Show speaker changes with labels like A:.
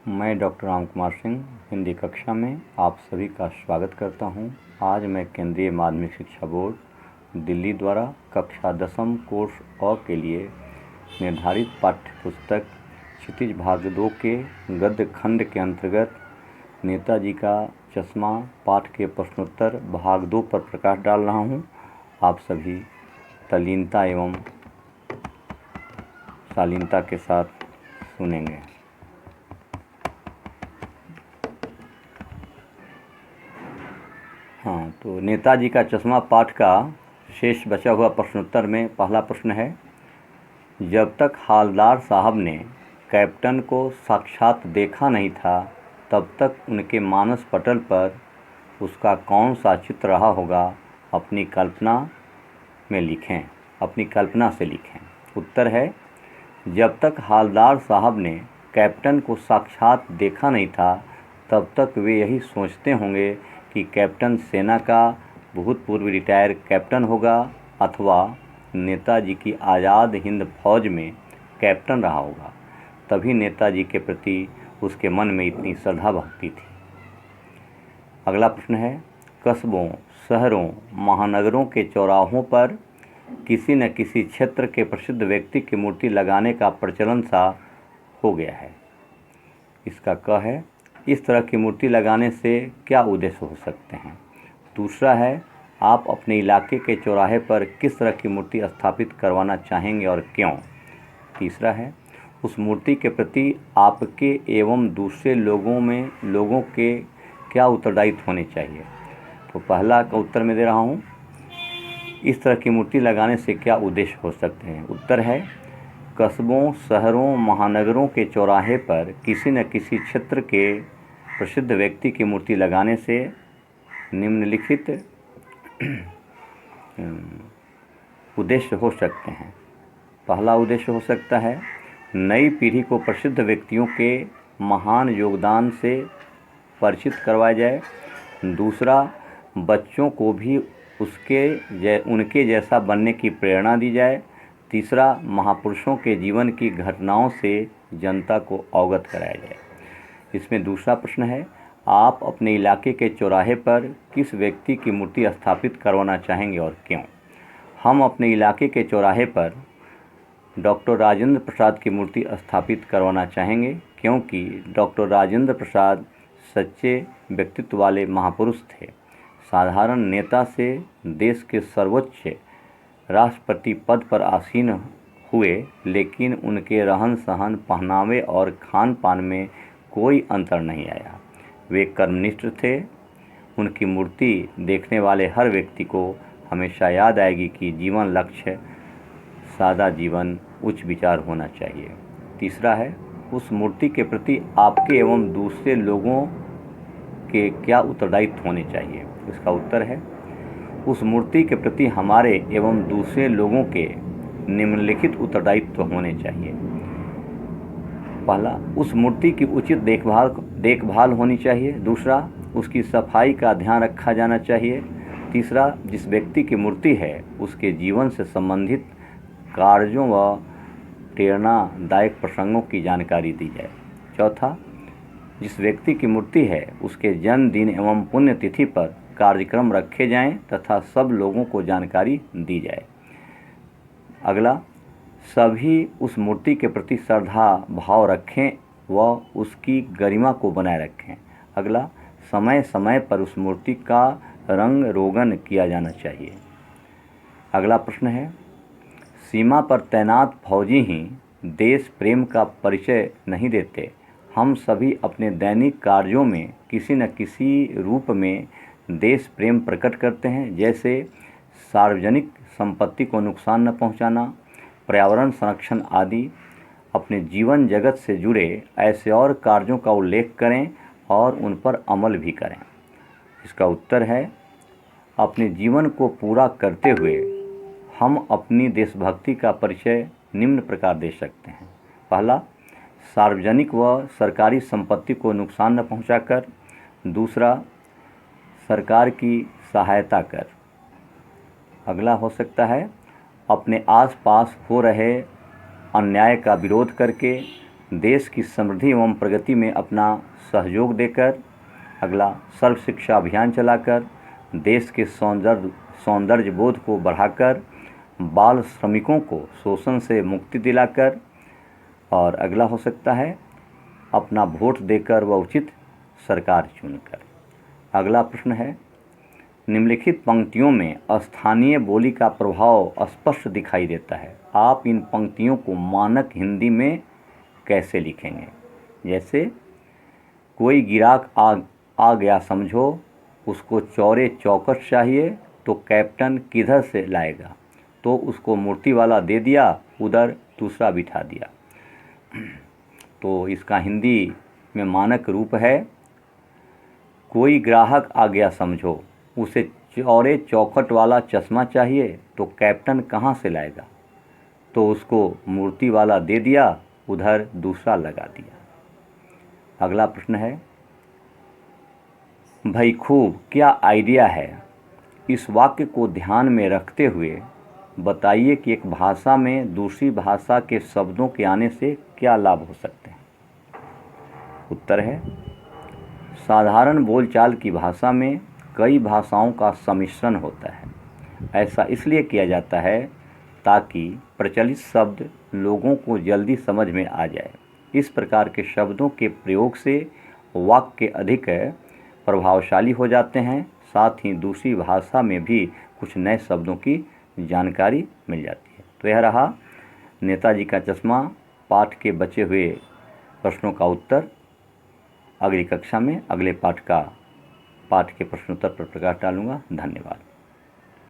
A: मैं डॉक्टर राम कुमार सिंह हिंदी कक्षा में आप सभी का स्वागत करता हूं। आज मैं केंद्रीय माध्यमिक शिक्षा बोर्ड दिल्ली द्वारा कक्षा 10वीं कोर्स अ के लिए निर्धारित पाठ्य पुस्तक क्षितिज भाग 2 के गद्य खंड के अंतर्गत नेताजी का चश्मा पाठ के प्रश्नोत्तर भाग 2 पर प्रकाश डाल रहा हूं। आप सभी तल्लीनता एवं शालीनता के साथ सुनेंगे। तो नेताजी का चश्मा पाठ का शेष बचा हुआ प्रश्नोत्तर में पहला प्रश्न है, जब तक हालदार साहब ने कैप्टन को साक्षात देखा नहीं था तब तक उनके मानस पटल पर उसका कौन सा चित्र रहा होगा, अपनी कल्पना से लिखें। उत्तर है, जब तक हालदार साहब ने कैप्टन को साक्षात देखा नहीं था तब तक वे यही सोचते होंगे कि कैप्टन सेना का भूतपूर्व रिटायर कैप्टन होगा अथवा नेताजी की आज़ाद हिंद फौज में कैप्टन रहा होगा, तभी नेताजी के प्रति उसके मन में इतनी श्रद्धा भक्ति थी। अगला प्रश्न है, कस्बों, शहरों, महानगरों के चौराहों पर किसी न किसी क्षेत्र के प्रसिद्ध व्यक्ति की मूर्ति लगाने का प्रचलन सा हो गया है। इसका क है, इस तरह की मूर्ति लगाने से क्या उद्देश्य हो सकते हैं। दूसरा है, आप अपने इलाके के चौराहे पर किस तरह की मूर्ति स्थापित करवाना चाहेंगे और क्यों। तीसरा है, उस मूर्ति के प्रति आपके एवं दूसरे लोगों के क्या उत्तरदायित्व होने चाहिए। तो पहला का उत्तर मैं दे रहा हूँ, इस तरह की मूर्ति लगाने से क्या उद्देश्य हो सकते हैं। उत्तर है, कस्बों, शहरों, महानगरों के चौराहे पर किसी न किसी क्षेत्र के प्रसिद्ध व्यक्ति की मूर्ति लगाने से निम्नलिखित उद्देश्य हो सकते हैं। पहला उद्देश्य हो सकता है, नई पीढ़ी को प्रसिद्ध व्यक्तियों के महान योगदान से परिचित करवाया जाए। दूसरा, बच्चों को भी उनके जैसा बनने की प्रेरणा दी जाए। तीसरा, महापुरुषों के जीवन की घटनाओं से जनता को अवगत कराया जाए। इसमें दूसरा प्रश्न है, आप अपने इलाके के चौराहे पर किस व्यक्ति की मूर्ति स्थापित करवाना चाहेंगे और क्यों। हम अपने इलाके के चौराहे पर डॉक्टर राजेंद्र प्रसाद की मूर्ति स्थापित करवाना चाहेंगे, क्योंकि डॉक्टर राजेंद्र प्रसाद सच्चे व्यक्तित्व वाले महापुरुष थे। साधारण नेता से देश के सर्वोच्च राष्ट्रपति पद पर आसीन हुए, लेकिन उनके रहन सहन, पहनावे और खान पान में कोई अंतर नहीं आया। वे कर्मनिष्ठ थे। उनकी मूर्ति देखने वाले हर व्यक्ति को हमेशा याद आएगी कि जीवन लक्ष्य सादा जीवन, उच्च विचार होना चाहिए। तीसरा है, उस मूर्ति के प्रति आपके एवं दूसरे लोगों के क्या उत्तरदायित्व होने चाहिए। इसका उत्तर है, उस मूर्ति के प्रति हमारे एवं दूसरे लोगों के निम्नलिखित उत्तरदायित्व होने चाहिए। पहला, उस मूर्ति की उचित देखभाल होनी चाहिए। दूसरा, उसकी सफाई का ध्यान रखा जाना चाहिए। तीसरा, जिस व्यक्ति की मूर्ति है उसके जीवन से संबंधित कार्यों व प्रेरणादायक प्रसंगों की जानकारी दी जाए। चौथा, जिस व्यक्ति की मूर्ति है उसके जन्मदिन एवं पुण्यतिथि पर कार्यक्रम रखे जाएं तथा सब लोगों को जानकारी दी जाए। अगला, सभी उस मूर्ति के प्रति श्रद्धा भाव रखें व उसकी गरिमा को बनाए रखें। अगला, समय समय पर उस मूर्ति का रंग रोगन किया जाना चाहिए। अगला प्रश्न है, सीमा पर तैनात फौजी ही देश प्रेम का परिचय नहीं देते। हम सभी अपने दैनिक कार्यों में किसी न किसी रूप में देश प्रेम प्रकट करते हैं, जैसे सार्वजनिक संपत्ति को नुकसान न पहुंचाना, पर्यावरण संरक्षण आदि। अपने जीवन जगत से जुड़े ऐसे और कार्यों का उल्लेख करें और उन पर अमल भी करें। इसका उत्तर है, अपने जीवन को पूरा करते हुए हम अपनी देशभक्ति का परिचय निम्न प्रकार दे सकते हैं। पहला, सार्वजनिक व सरकारी संपत्ति को नुकसान न पहुंचाकर। दूसरा, सरकार की सहायता कर। अगला हो सकता है, अपने आसपास हो रहे अन्याय का विरोध करके देश की समृद्धि एवं प्रगति में अपना सहयोग देकर। अगला, सर्व शिक्षा अभियान चलाकर देश के सौंदर्य बोध को बढ़ाकर बाल श्रमिकों को शोषण से मुक्ति दिलाकर। और अगला हो सकता है अपना वोट देकर व उचित सरकार चुनकर। अगला प्रश्न है, निम्नलिखित पंक्तियों में स्थानीय बोली का प्रभाव स्पष्ट दिखाई देता है। आप इन पंक्तियों को मानक हिंदी में कैसे लिखेंगे? जैसे, कोई गिराक आ गया समझो, उसको चौरे चौखट चाहिए तो कैप्टन किधर से लाएगा, तो उसको मूर्ति वाला दे दिया, उधर दूसरा बिठा दिया। तो इसका हिंदी में मानक रूप है, कोई ग्राहक आ गया समझो, उसे चौरे चौखट वाला चश्मा चाहिए तो कैप्टन कहाँ से लाएगा, तो उसको मूर्ति वाला दे दिया, उधर दूसरा लगा दिया। अगला प्रश्न है, भाई खूब क्या आइडिया है? इस वाक्य को ध्यान में रखते हुए बताइए कि एक भाषा में दूसरी भाषा के शब्दों के आने से क्या लाभ हो सकते हैं। उत्तर है, साधारण बोलचाल की भाषा में कई भाषाओं का सम्मिश्रण होता है। ऐसा इसलिए किया जाता है ताकि प्रचलित शब्द लोगों को जल्दी समझ में आ जाए। इस प्रकार के शब्दों के प्रयोग से वाक्य अधिक प्रभावशाली हो जाते हैं, साथ ही दूसरी भाषा में भी कुछ नए शब्दों की जानकारी मिल जाती है। तो यह रहा नेताजी का चश्मा पाठ के बचे हुए प्रश्नों का उत्तर। अगली कक्षा में अगले पाठ के प्रश्नोत्तर पर प्रकाश डालूंगा। धन्यवाद।